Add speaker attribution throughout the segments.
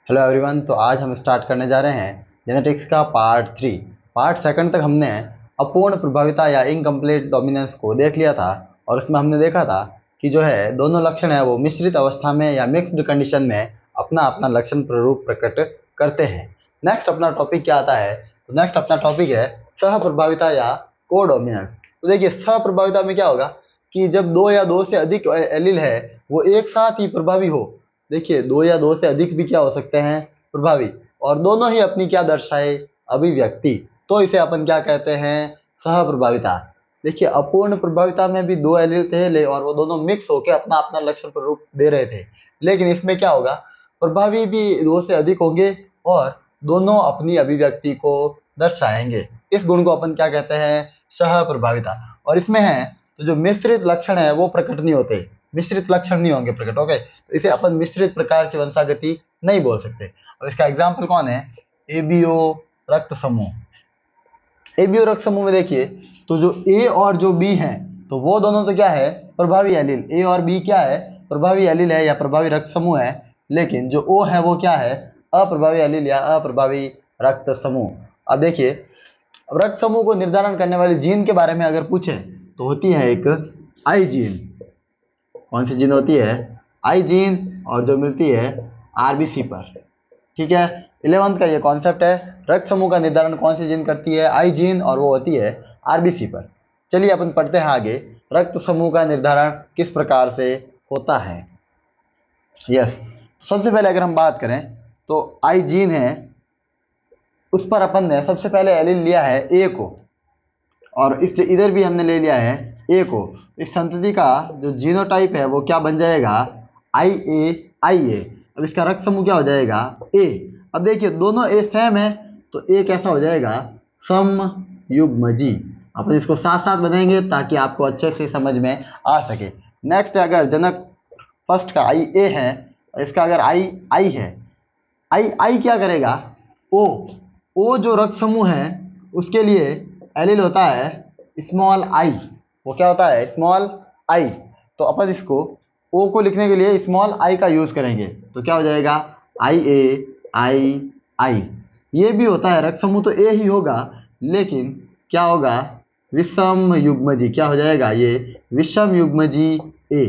Speaker 1: Hello everyone. तो आज हम स्टार्ट करने जा रहे हैं जेनेटिक्स का पार्ट 3। पार्ट सेकंड तक हमने अपूर्ण प्रभाविता या इनकम्प्लीट डोमिनेंस को देख लिया था और उसमें हमने देखा था कि जो है दोनों लक्षण है वो मिश्रित अवस्था में या मिक्स्ड कंडीशन में अपना अपना लक्षण प्रारूप प्रकट करते हैं। नेक्स्ट अपना टॉपिक क्या आता है? तो नेक्स्ट अपना टॉपिक है सह प्रभाविता या को डोमिनेंस। तो देखिए सह प्रभाविता में क्या होगा कि जब दो या दो से अधिक एलील है वो एक साथ ही प्रभावी हो। देखिए दो या दो से अधिक भी क्या हो सकते हैं? प्रभावी। और दोनों ही अपनी क्या दर्शाए? अभिव्यक्ति। तो इसे अपन क्या कहते हैं? सह प्रभाविता। देखिए अपूर्ण प्रभाविता में भी दो एलील थे और वो दोनों मिक्स होकर अपना अपना लक्षण प्रारूप दे रहे थे, लेकिन इसमें क्या होगा? प्रभावी भी दो से अधिक होंगे और दोनों अपनी अभिव्यक्ति को दर्शाएंगे। इस गुण को अपन क्या कहते हैं? सह प्रभाविता। और इसमें है तो जो मिश्रित लक्षण है वो प्रकट नहीं होते, मिश्रित लक्षण नहीं होंगे प्रकट। ओके, तो इसे अपन मिश्रित प्रकार की वंशागति नहीं बोल सकते। अब इसका एग्जाम्पल कौन है? एबीओ रक्त समूह। एबीओ रक्त समूह में देखिए तो जो ए और जो बी है तो वो दोनों तो क्या है? प्रभावी एलील। ए और बी क्या है? प्रभावी एलील है या प्रभावी रक्त समूह है। लेकिन जो ओ है वो क्या है? अप्रभावी एलील या अप्रभावी रक्त समूह। अब देखिए अब रक्त समूह को निर्धारण करने वाली जीन के बारे में अगर पूछे तो होती है एक आई जीन। कौन सी जीन होती है? आई जीन। और जो मिलती है आरबीसी पर। ठीक है, 11th का ये कॉन्सेप्ट है। रक्त समूह का निर्धारण कौन सी जीन करती है? आई जीन, और वो होती है आरबीसी पर। चलिए अपन पढ़ते हैं आगे रक्त समूह का निर्धारण किस प्रकार से होता है। यस, सबसे पहले अगर हम बात करें तो आई जीन है, उस पर अपन ने सबसे पहले एलील लिया है ए को, और इस इधर भी हमने ले लिया है ए को। इस संतति का जो जीनोटाइप है वो क्या बन जाएगा? आई ए आई ए। अब इसका रक्त समूह क्या हो जाएगा? ए। अब देखिए दोनों ए सेम है तो ए कैसा हो जाएगा? समयुग्मजी। अपन इसको साथ साथ बनाएंगे ताकि आपको अच्छे से समझ में आ सके। नेक्स्ट अगर जनक फर्स्ट का आई ए है, इसका अगर आई आई है, आई आई क्या करेगा? ओ। ओ जो रक्त समूह है उसके लिए एलील होता है स्मॉल आई। वो क्या होता है? Small I. तो अपन इसको ओ को लिखने के लिए स्मॉल आई का यूज करेंगे तो क्या हो जाएगा? आई ए आई आई। ये भी होता है रक्त समूह तो ए ही होगा, लेकिन क्या होगा? विषम युग्मजी। क्या हो जाएगा? ये विषम युग्मजी ए।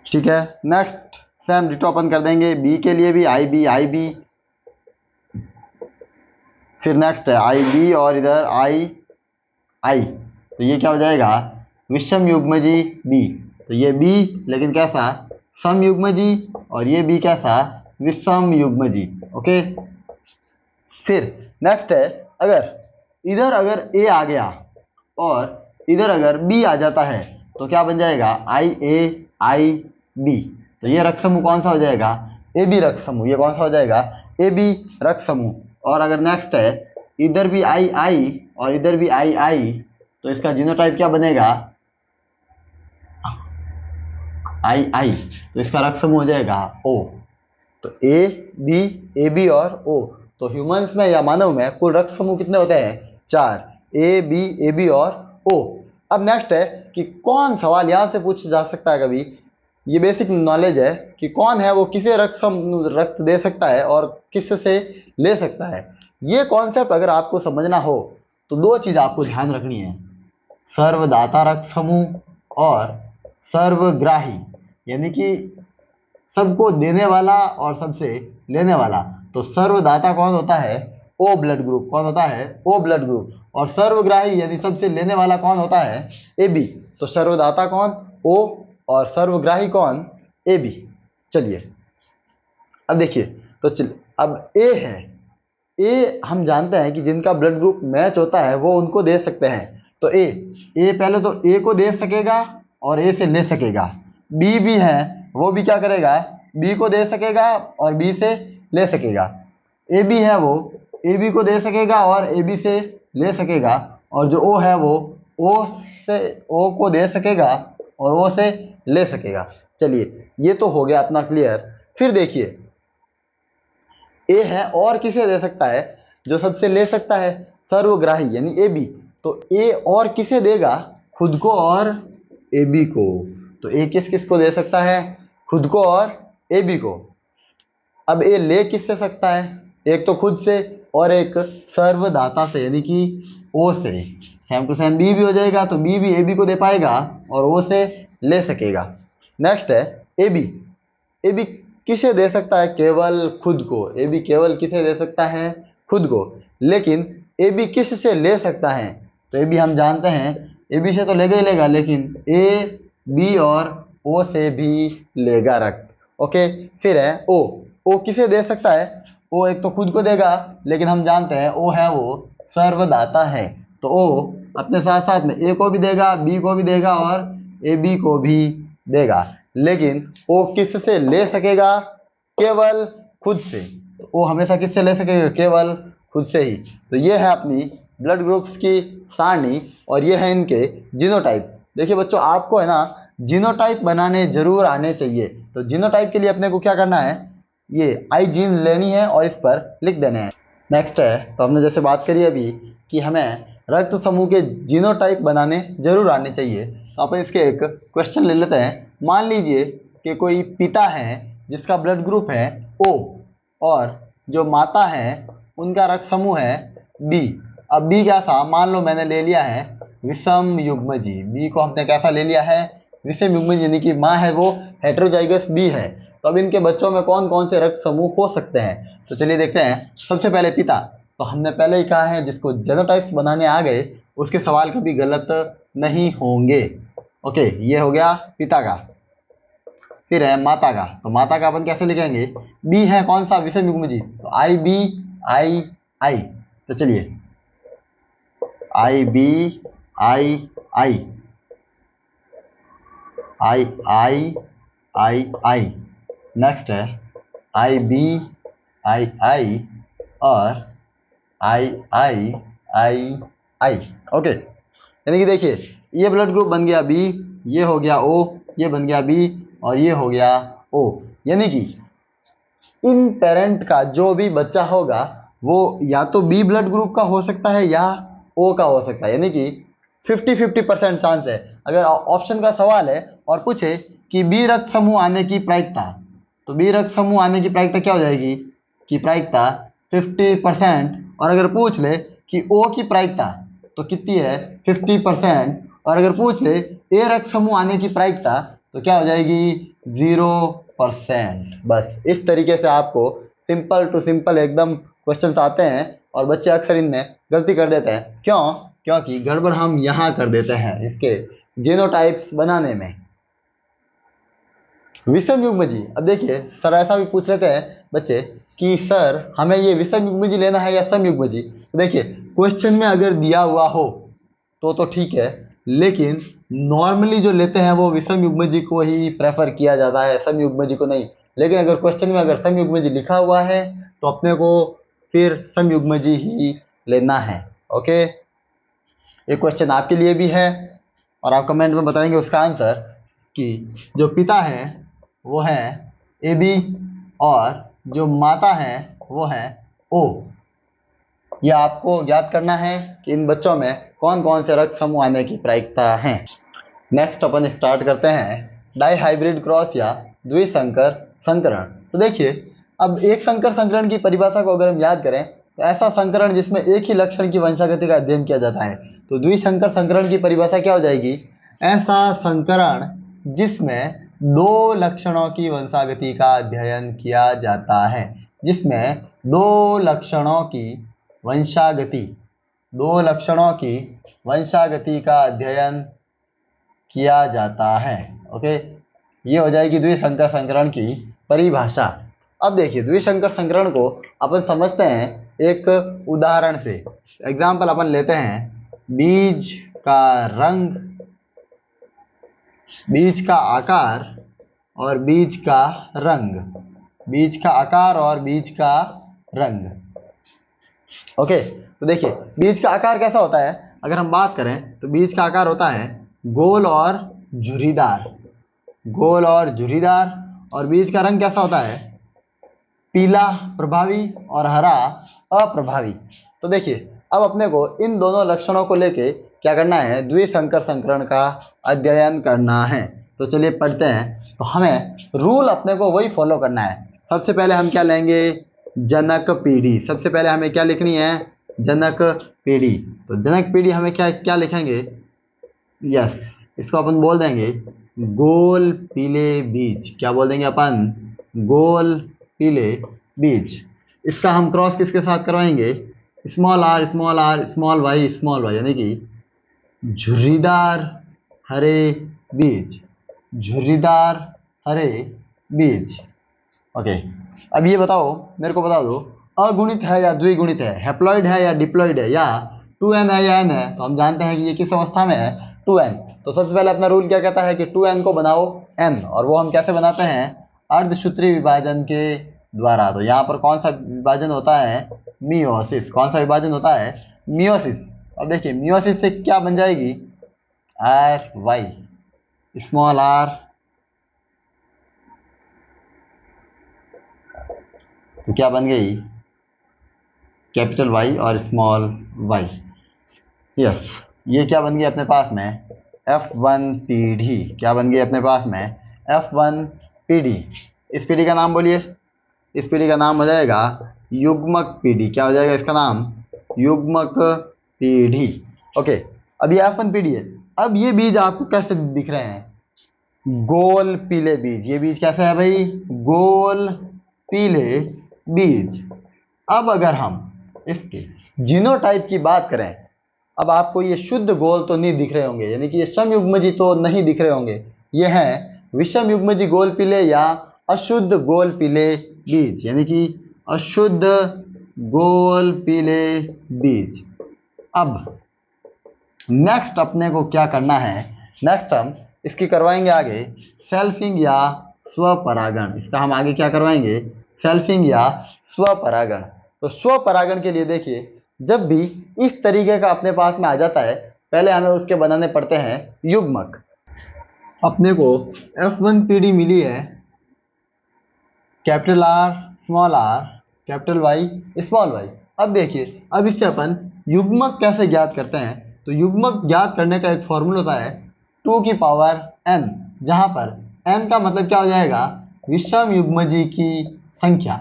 Speaker 1: ठीक है, नेक्स्ट सेम डिटो अपन कर देंगे बी के लिए भी आई बी। फिर नेक्स्ट है आई बी और इधर आई आई। तो ये क्या हो जाएगा? विषम युग्मजी बी। तो ये बी लेकिन कैसा? सम युग्मजी। और ये बी कैसा? विषम युग्मजी। ओके, फिर नेक्स्ट है अगर ए आ गया और इधर अगर बी आ जाता है तो क्या बन जाएगा? आई ए आई बी। तो ये रक्त समूह कौन सा हो जाएगा? ए बी रक्त समूह। ये कौन सा हो जाएगा? ए बी रक्त समूह। और अगर नेक्स्ट है इधर भी आई आई और इधर भी आई आई तो इसका जीनोटाइप क्या बनेगा? आई आई। तो इसका रक्त समूह हो जाएगा ओ। तो ए बी और ओ। तो ह्यूमंस में या मानव में कुल रक्त समूह कितने होते हैं? 4। ए बी और ओ। अब नेक्स्ट है कि कौन, सवाल यहां से पूछा जा सकता है कभी, ये बेसिक नॉलेज है कि कौन है वो किसे रक्त दे सकता है और किस से ले सकता है। ये कॉन्सेप्ट अगर आपको समझना हो तो दो चीज आपको ध्यान रखनी है, सर्वदाता रक्त समूह और सर्वग्राही, यानी कि सबको देने वाला और सबसे लेने वाला। तो सर्वदाता कौन होता है? O blood group. कौन होता है? O blood group. और सर्वग्राही यानी सबसे लेने वाला कौन होता है? A B. तो सर्वदाता कौन? ओ। और सर्वग्राही कौन? A B. चलिए अब देखिए तो अब ए है। ए हम जानते हैं कि जिनका ब्लड ग्रुप मैच होता है वो उनको दे सकते हैं। तो ए पहले तो ए को दे सकेगा और ए से ले सकेगा। बी भी है, वो भी क्या करेगा? बी को दे सकेगा और बी से ले सकेगा। ए बी है वो ए बी को दे सकेगा और ए बी से ले सकेगा। और जो ओ है वो ओ को दे सकेगा और ओ से ले सकेगा। चलिए ये तो हो गया अपना क्लियर। फिर देखिए ए है और किसे दे सकता है? जो सबसे ले सकता है, सर्वग्राही यानी ए बी। तो ए और किसे देगा? खुद को और ए बी को। तो ए किस किस को दे सकता है? खुद को और ए बी को। अब ये ले किससे सकता है, एक तो खुद से और एक सर्वदाता से यानी कि ओ से। सेम टू सेम बी भी हो जाएगा, तो बी भी ए बी को दे पाएगा और ओ से ले सकेगा। नेक्स्ट है ए बी। ए बी किसे दे सकता है, केवल खुद को। ए बी केवल किसे दे सकता है, खुद को। लेकिन ए बी किस से ले सकता है, तो ए बी हम जानते हैं ए बी से तो लेगा ही लेगा, लेकिन ए बी और ओ से भी लेगा रक्त। ओके, फिर है ओ। ओ किसे दे सकता है, ओ एक तो खुद को देगा, लेकिन हम जानते हैं ओ है वो सर्वदाता है, तो ओ अपने साथ साथ में ए को भी देगा, बी को भी देगा और ए बी को भी देगा। लेकिन ओ किस से ले सकेगा, केवल खुद से। ओ हमेशा किससे ले सकेगा, केवल खुद से ही। तो ये है अपनी ब्लड ग्रुप्स की सारणी और ये है इनके जीनोटाइप। देखिए बच्चों, आपको है ना जीनोटाइप बनाने जरूर आने चाहिए। तो जीनोटाइप के लिए अपने को क्या करना है, ये आई जीन लेनी है और इस पर लिख देने हैं। नेक्स्ट है, तो हमने जैसे बात करी अभी कि हमें रक्त समूह के जीनोटाइप बनाने जरूर आने चाहिए, तो अपन इसके एक क्वेश्चन ले लेते हैं। मान लीजिए कि कोई पिता है जिसका ब्लड ग्रुप है ओ और जो माता है उनका रक्त समूह है बी। अब बी कैसा, मान लो मैंने ले लिया है विषम युग्मजी। बी को हमने कैसा ले लिया है, विषम युग्मजी, यानी कि माँ है वो हेटेरोजाइगस बी है। तो अब इनके बच्चों में कौन कौन से रक्त समूह हो सकते हैं, तो चलिए देखते हैं। सबसे पहले पिता, तो हमने पहले ही कहा है जिसको जीनोटाइप्स बनाने आ गए उसके सवाल कभी गलत नहीं होंगे। ओके, ये हो गया पिता का। फिर है माता का, तो माता का अपन कैसे लिखेंगे, बी है कौन सा, विषम युग्मजी, तो आई बी आई आई। तो चलिए आई B I I I I I I. Next है आई बी आई आई और आई आई आई आई। ओके, यानी कि देखिए ये ब्लड ग्रुप बन गया बी, ये हो गया ओ, ये बन गया बी और ये हो गया ओ। यानी कि इन पेरेंट का जो भी बच्चा होगा वो या तो बी ब्लड ग्रुप का हो सकता है या ओ का हो सकता है, यानी कि 50-50% चांस है। अगर ऑप्शन का सवाल है और पूछे कि बी रक्त समूह आने की प्रायिकता, तो बी रक्त समूह आने की प्रायिकता क्या हो जाएगी, कि प्रायिकता 50%। और अगर पूछ ले कि ओ की प्रायिकता तो कितनी है 50%। और अगर पूछ ले ए रक्त समूह आने की प्रायिकता तो क्या हो जाएगी 0%। बस इस तरीके से आपको सिंपल टू सिंपल एकदम क्वेश्चंस आते हैं और बच्चे अक्सर इनमें गलती कर देते हैं। क्यों, क्योंकि गड़बड़ हम यहाँ कर देते हैं इसके जीनोटाइप्स बनाने में। विषम युग्मजी, अब देखिए सर ऐसा भी पूछ लेते हैं बच्चे कि सर हमें ये विषम युग्मजी लेना है या सम युग्मजी। तो देखिए क्वेश्चन में अगर दिया हुआ हो तो ठीक है, लेकिन नॉर्मली जो लेते हैं वो विषम युग्मजी को ही प्रेफर किया जाता है, सम युग्मजी को नहीं। लेकिन अगर क्वेश्चन में अगर सम युग्मजी लिखा हुआ है तो अपने को फिर सम युग्मजी ही लेना है। ओके, ये क्वेश्चन आपके लिए भी है और आप कमेंट में बताएंगे उसका आंसर कि जो पिता है वो है ए बी और जो माता है वो है ओ। यह आपको याद करना है कि इन बच्चों में कौन कौन से रक्त समूह आने की प्रायिकता है। नेक्स्ट अपन स्टार्ट करते हैं डाईहाइब्रिड क्रॉस या द्विसंकर संकरण। तो देखिए अब एक संकर संकरण की परिभाषा को अगर हम याद करें तो ऐसा संकरण जिसमें एक ही लक्षण की वंशागति का अध्ययन किया जाता है। तो द्विसंकर संकरण की परिभाषा क्या हो जाएगी, ऐसा संकरण जिसमें दो लक्षणों की वंशागति का अध्ययन किया जाता है, जिसमें दो लक्षणों की वंशागति का अध्ययन किया जाता है। ओके, ये हो जाएगी द्विसंकर संकरण की परिभाषा। अब देखिए द्विसंकर संकरण को अपन समझते हैं एक उदाहरण से। एग्जाम्पल अपन लेते हैं बीज का रंग, बीज का आकार और बीज का रंग, बीज का आकार और बीज का रंग। ओके, तो देखिए बीज का आकार कैसा होता है, अगर हम बात करें तो बीज का आकार होता है गोल और झुर्रीदार, गोल और झुर्रीदार। और बीज का रंग कैसा होता है, पीला प्रभावी और हरा अप्रभावी। तो देखिए अब अपने को इन दोनों लक्षणों को लेके क्या करना है, द्विसंकर संकरण का अध्ययन करना है। तो चलिए पढ़ते हैं। तो हमें रूल अपने को वही फॉलो करना है सबसे पहले हम क्या लेंगे, जनक पीढ़ी। सबसे पहले हमें क्या लिखनी है, जनक पीढ़ी। तो जनक पीढ़ी हमें क्या क्या लिखेंगे, यस, इसको अपन बोल देंगे गोल पीले बीज। क्या बोल देंगे अपन, गोल पीले बीज। इसका हम क्रॉस किसके साथ करवाएंगे, small R small R small Y small Y, यानी कि झुर्रीदार हरे बीज, झुर्रीदार हरे बीज। ओके, अब ये बताओ, मेरे को बता दो, अगुणित है या द्विगुणित है, हैप्लॉइड है या डिप्लॉइड है, या 2n है या n है। तो हम जानते हैं कि ये किस अवस्था में है, 2n। तो सबसे पहले अपना रूल क्या कहता है कि 2n को बनाओ n, और वो हम कैसे बनाते हैं, अर्धसूत्री विभाजन के द्वारा। तो यहाँ पर कौन सा विभाजन होता है, मियोसिस। कौन सा विभाजन होता है, मियोसिस। अब देखिए मियोसिस से क्या बन जाएगी, आर वाई, स्मॉल आर, तो क्या बन गई, कैपिटल वाई और स्मॉल वाई। यस, ये क्या बन गई अपने पास में, F1 पीढ़ी। क्या बन गई अपने पास में, F1 पीढ़ी। इस पीढ़ी का नाम बोलिए, इस पीढ़ी का नाम हो जाएगा युग्मक पीढ़ी। क्या हो जाएगा इसका नाम, युग्मक पीढ़ी। ओके, अब ये F1 पीढ़ी है। अब ये बीज आपको कैसे दिख रहे हैं, गोल पीले बीज। ये बीज कैसे है भाई, गोल पीले बीज। अब अगर हम इसके जीनोटाइप की बात करें, अब आपको ये शुद्ध गोल तो नहीं दिख रहे होंगे, यानी कि ये समयुग्मजी तो नहीं दिख रहे होंगे। ये हैं विषम युग्मजी गोल पीले या अशुद्ध गोल पीले बीज, यानी कि अशुद्ध गोल पीले बीज। अब नेक्स्ट अपने को क्या करना है, नेक्स्ट हम इसकी करवाएंगे आगे सेल्फिंग या स्वपरागण। इसका हम आगे क्या करवाएंगे, सेल्फिंग या स्वपरागण। तो स्वपरागण के लिए देखिए, जब भी इस तरीके का अपने पास में आ जाता है, पहले हमें उसके बनाने पड़ते हैं युग्मक। अपने को F1 पीढ़ी मिली है, capital R small R capital Y small Y. अब देखिए, अब इससे अपन युग्मक कैसे ज्ञात करते हैं। तो युग्मक ज्ञात करने का एक फॉर्मूला होता है 2 की पावर n, जहां पर n का मतलब क्या हो जाएगा, विषम युग्मजी की संख्या।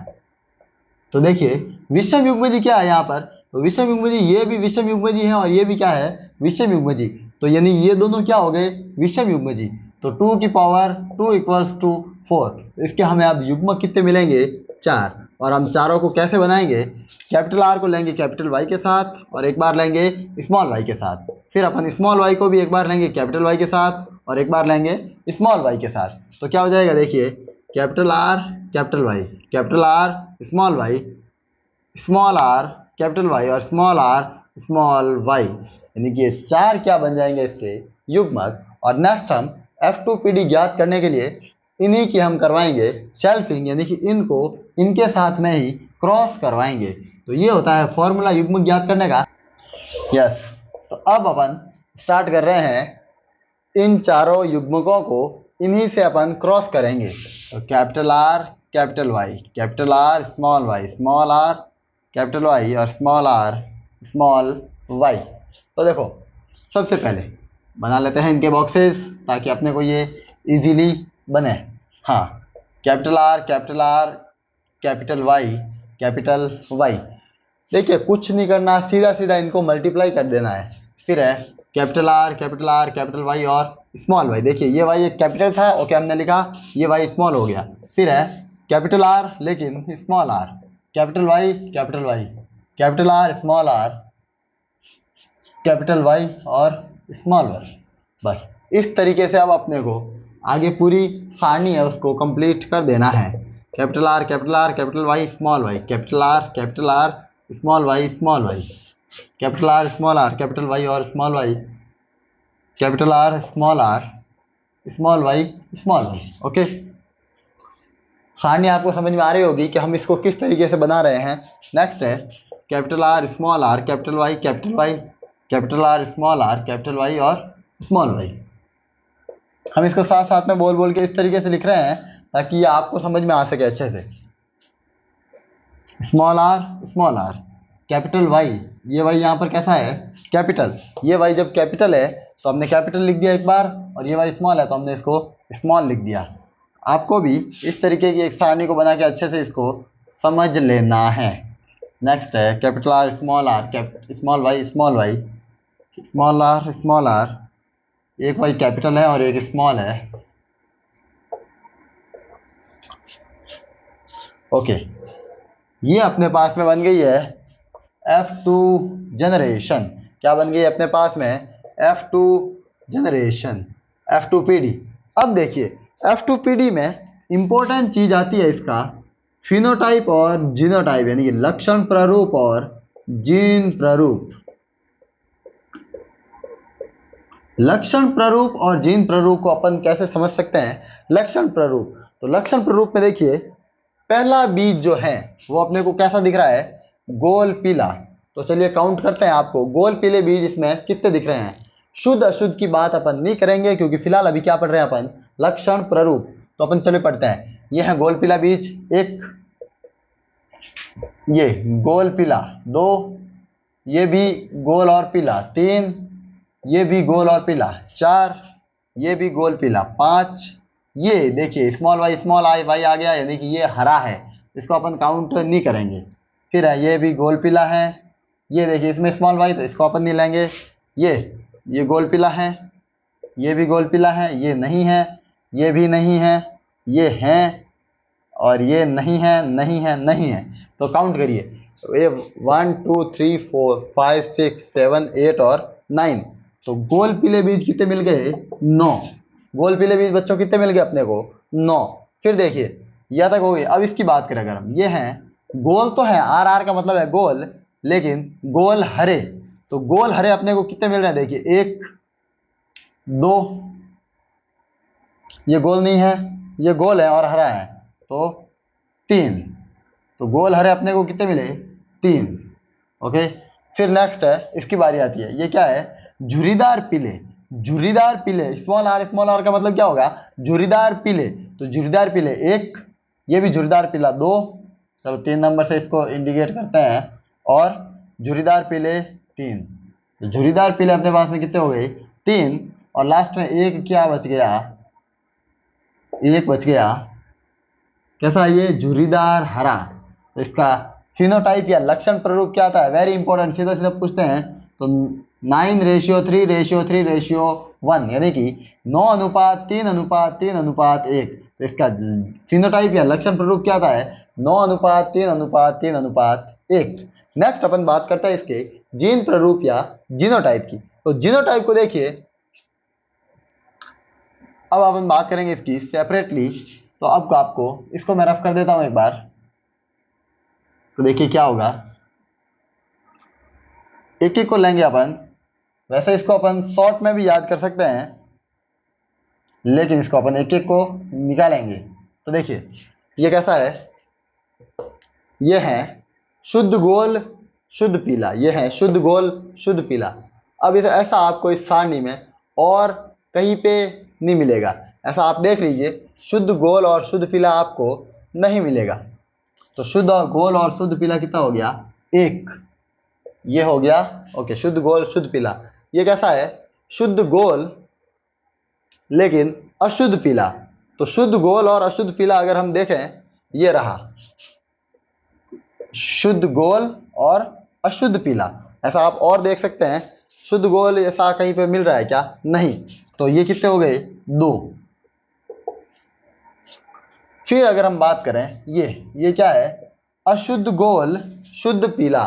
Speaker 1: तो देखिए विषम युग्मजी क्या है यहाँ पर, तो विषम युग्मजी, ये भी विषम युग्मजी है और ये भी क्या है, विषम युग्मजी। तो यानी ये दोनों क्या हो गए, विषम युग्मजी। तो 2 की पावर 2 इक्वल्स टू 4। इसके हमें अब युग्मक कितने मिलेंगे, 4। और हम चारों को कैसे बनाएंगे, कैपिटल आर को लेंगे कैपिटल वाई के साथ, और एक बार लेंगे स्मॉल वाई के साथ। फिर अपन स्मॉल वाई को भी एक बार लेंगे कैपिटल वाई के साथ, और एक बार लेंगे स्मॉल वाई के साथ। तो क्या हो जाएगा, देखिए capital R capital Y, capital R small Y, small R capital Y और स्मॉल आर स्मॉल वाई, यानी कि ये 4 क्या बन जाएंगे इसके युग्मक। और नेक्स्ट हम F2 पीढ़ी ज्ञात करने के लिए इन्हीं की हम करवाएंगे सेल्फिंग, यानी कि इनको इनके साथ में ही क्रॉस करवाएंगे। तो ये होता है फॉर्मूला युग्मक ज्ञात करने का। यस, तो अब अपन स्टार्ट कर रहे हैं इन चारों युग्मकों को इन्हीं से अपन क्रॉस करेंगे। तो capital R capital Y, capital R small R capital Y और स्मॉल आर स्मॉल वाई। तो देखो सबसे पहले बना लेते हैं इनके बॉक्सेस, ताकि अपने को ये इजीली बने। हाँ, कैपिटल आर कैपिटल वाई। देखिए कुछ नहीं करना, सीधा सीधा इनको मल्टीप्लाई कर देना है। फिर है कैपिटल आर कैपिटल वाई और स्मॉल वाई। देखिए ये वाई एक कैपिटल था, ओके हमने लिखा, ये वाई स्मॉल हो गया। फिर है कैपिटल आर लेकिन small R, capital Y capital R small R capital Y और स्मॉल वाई। बस इस तरीके से अब अपने को आगे पूरी सारणी है उसको कंप्लीट कर देना है। Capital R capital Y capital R small Y capital R capital Y और small Y, capital R small Y. Okay, सारणी आपको समझ में आ रही होगी कि हम इसको किस तरीके से बना रहे हैं। नेक्स्ट है capital R capital Y capital R capital Y और स्मॉल वाई। हम इसको साथ साथ में बोल बोल के इस तरीके से लिख रहे हैं ताकि ये आपको समझ में आ सके अच्छे से। स्मॉल आर कैपिटल वाई, ये वाई यहाँ पर कैसा है, कैपिटल। ये वाई जब कैपिटल है तो हमने कैपिटल लिख दिया एक बार, और ये वाई स्मॉल है तो हमने इसको स्मॉल लिख दिया। आपको भी इस तरीके की एक सारणी को बना के अच्छे से इसको समझ लेना है। नेक्स्ट है capital R small R, small Y small Y, small R, एक वाई कैपिटल है और एक स्मॉल है। ओके, ये अपने पास में बन गई है F2 जनरेशन। क्या बन गई है अपने पास में? F2 generation, F2PD। अब देखिए F2PD में इंपॉर्टेंट चीज आती है इसका फिनोटाइप और जीनोटाइप, यानी कि लक्षण प्रारूप और जीन प्रारूप। लक्षण प्रारूप और जीन प्रारूप को अपन कैसे समझ सकते हैं? लक्षण प्रारूप, तो लक्षण प्रारूप में देखिए पहला बीज जो है वो अपने को कैसा दिख रहा है? गोल पीला। तो चलिए काउंट करते हैं आपको, गोल पीले बीज इसमें कितने दिख रहे हैं। शुद्ध अशुद्ध की बात अपन नहीं करेंगे क्योंकि फिलहाल अभी क्या पढ़ रहे हैं अपन? लक्षण प्रारूप। तो अपन चलिए पढ़ते हैं। ये है गोल पीला बीज एक, ये गोल पीला दो, ये भी गोल और पीला तीन, ये भी गोल और पीला चार, ये भी गोल पीला पांच, ये देखिए स्मॉल आई वाई आ गया, यानी कि ये हरा है, इसको अपन काउंट नहीं करेंगे। फिर है ये भी गोल पीला है, ये देखिए इसमें स्मॉल वाई, तो इसको अपन नहीं लेंगे। ये गोल पीला है, ये भी गोल पीला है, ये नहीं है, ये भी नहीं है, ये है और ये नहीं है, नहीं है, नहीं है। तो काउंट करिए, तो ये 1 2 3 4 5 6 7 8 और 9। तो गोल पीले बीज कितने मिल गए? 9। गोल पीले बीज बच्चों कितने मिल गए अपने को? 9। फिर देखिए यह तक हो गई। अब इसकी बात करें अगर हम, ये हैं गोल तो है, आर आर का मतलब है गोल, लेकिन गोल हरे। तो गोल हरे अपने को कितने मिल रहे हैं? देखिए 1 2, ये गोल नहीं है, ये गोल है और हरा है, तो 3। तो गोल हरे अपने को कितने मिले? 3। ओके, फिर नेक्स्ट है, इसकी बारी आती है। ये क्या है? झुर्रीदार पीले। झुर्रीदार पीले, स्मॉल आर का मतलब क्या होगा? झुर्रीदार पीले। तो झुर्रीदार पीले 1, ये भी झुर्रीदार पीला 2, चलो 3 नंबर से इसको इंडिकेट करते हैं, और झुर्रीदार पीले 3। तो झुर्रीदार पीले अपने पास में कितने हो गए? 3, और लास्ट में एक क्या बच गया? एक बच गया, कैसा? ये झुर्रीदार हरा। तो इसका फिनोटाइप या लक्षण प्रारूप क्या आता है? वेरी इंपॉर्टेंट, सीधा सीधा पूछते हैं। तो 9:3:3:1, यानी कि 9:3:3:1। तो इसका फिनोटाइप या लक्षण प्रारूप क्या आता है? 9:3:3:1। नेक्स्ट अपन बात करते हैं इसके जीन प्रारूप या जीनोटाइप की। तो जीनोटाइप को देखिए, अब अपन बात करेंगे इसकी सेपरेटली। तो अब आपको इसको मैं रफ कर देता हूं एक बार, तो देखिए क्या होगा। एक एक को लेंगे अपन, वैसे इसको अपन शॉर्ट में भी याद कर सकते हैं, लेकिन इसको अपन एक एक को निकालेंगे। तो देखिए ये कैसा है? ये है शुद्ध गोल शुद्ध पीला, ये है शुद्ध गोल शुद्ध पीला। अब इसे ऐसा आपको इस सारणी में और कहीं पे नहीं मिलेगा। ऐसा आप देख लीजिए, शुद्ध गोल और शुद्ध पीला आपको नहीं मिलेगा। तो शुद्ध और गोल और शुद्ध पीला कितना हो गया? 1। ये हो गया ओके, शुद्ध गोल शुद्ध पीला। ये कैसा है? शुद्ध गोल लेकिन अशुद्ध पीला। तो शुद्ध गोल और अशुद्ध पीला अगर हम देखें, ये रहा शुद्ध गोल और अशुद्ध पीला। ऐसा आप और देख सकते हैं, शुद्ध गोल ऐसा कहीं पे मिल रहा है क्या? नहीं। तो ये कितने हो गए? 2। फिर अगर हम बात करें, ये क्या है? अशुद्ध गोल शुद्ध पीला,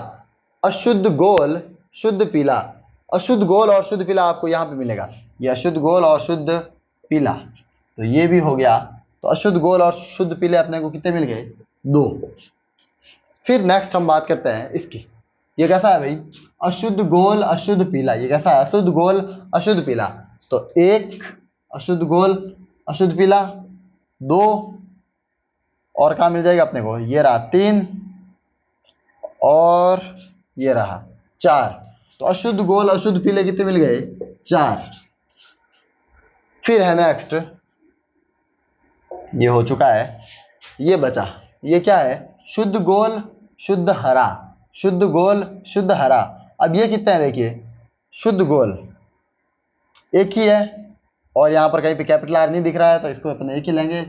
Speaker 1: अशुद्ध गोल शुद्ध पीला। अशुद्ध गोल और शुद्ध पीला आपको यहां पे मिलेगा, ये अशुद्ध गोल और शुद्ध पीला। तो ये भी हो गया। तो अशुद्ध गोल और शुद्ध पीले अपने को कितने मिल गए? 2। फिर नेक्स्ट हम बात करते हैं इसकी। ये कैसा है भाई? अशुद्ध गोल अशुद्ध पीला। ये कैसा है? अशुद्ध गोल अशुद्ध पीला। तो 1 अशुद्ध गोल अशुद्ध पीला, 2 और कहाँ मिल जाएगा अपने को? ये रहा 3 और ये रहा 4। तो अशुद्ध गोल अशुद्ध पीले कितने मिल गए? 4। फिर है नेक्स्ट, ये हो चुका है, ये बचा। ये क्या है? शुद्ध गोल शुद्ध हरा, शुद्ध गोल शुद्ध हरा। अब ये कितना है? देखिए शुद्ध गोल एक ही है, और यहाँ पर कहीं पे कैपिटल आर नहीं दिख रहा है, तो इसको अपन एक ही लेंगे।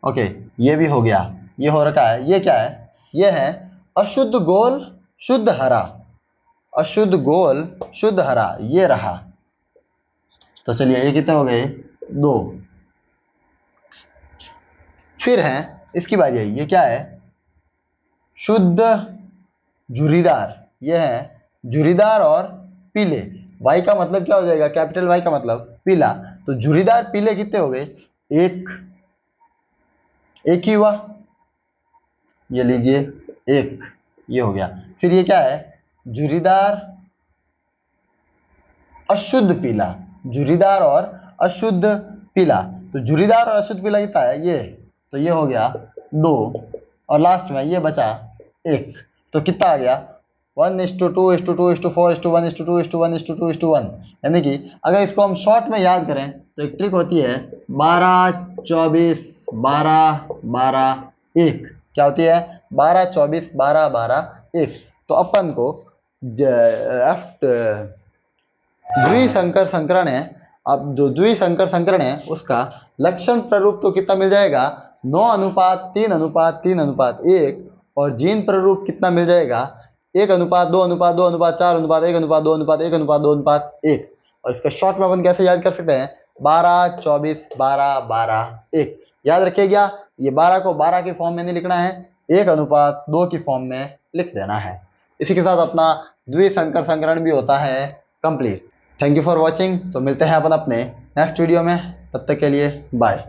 Speaker 1: ओके, ये भी हो गया, ये हो रखा है। ये क्या है? ये है अशुद्ध गोल शुद्ध हरा, अशुद्ध गोल शुद्ध हरा, ये रहा। तो चलिए ये कितने हो गए? 2। फिर है इसकी बारी है, ये क्या है? शुद्ध झुर्रीदार, ये है झुर्रीदार और पीले। वाई का मतलब क्या हो जाएगा? कैपिटल वाई का मतलब पीला। तो झुर्रीदार पीले कितने हो गए? एक ही हुआ, ये लीजिए एक, ये हो गया। फिर ये क्या है? झुर्रीदार अशुद्ध पीला, झुर्रीदार और अशुद्ध पीला। तो झुर्रीदार और अशुद्ध पीला कितना है? ये, तो ये हो गया 2, और लास्ट में ये बचा 1। तो कितना आ गया? 1:2:2:4:1:1:2:1:1, यानी कि अगर इसको हम शॉर्ट में याद करें तो एक ट्रिक होती है 12:24:12:12:1। क्या होती है? 12:24:12:12:1। तो अपन को द्विसंकर संकरण है, अब जो द्विसंकर संकरण है उसका लक्षण प्ररूप तो कितना मिल जाएगा? 9:3:3:3:1। और जीन प्ररूप कितना मिल जाएगा? 1:2:2:4:1:4:1:1:1:1। और इसका शॉर्ट में अपन कैसे याद कर सकते हैं? 12:24:12:12:1। याद रखिएगा, ये 12 को 12 के फॉर्म में नहीं लिखना है, 1:2 की फॉर्म में लिख देना है। इसी के साथ अपना द्विसंकर संकरण भी होता है complete. Thank you for watching. तो मिलते हैं अपन अपने नेक्स्ट वीडियो में, तब तक के लिए बाय।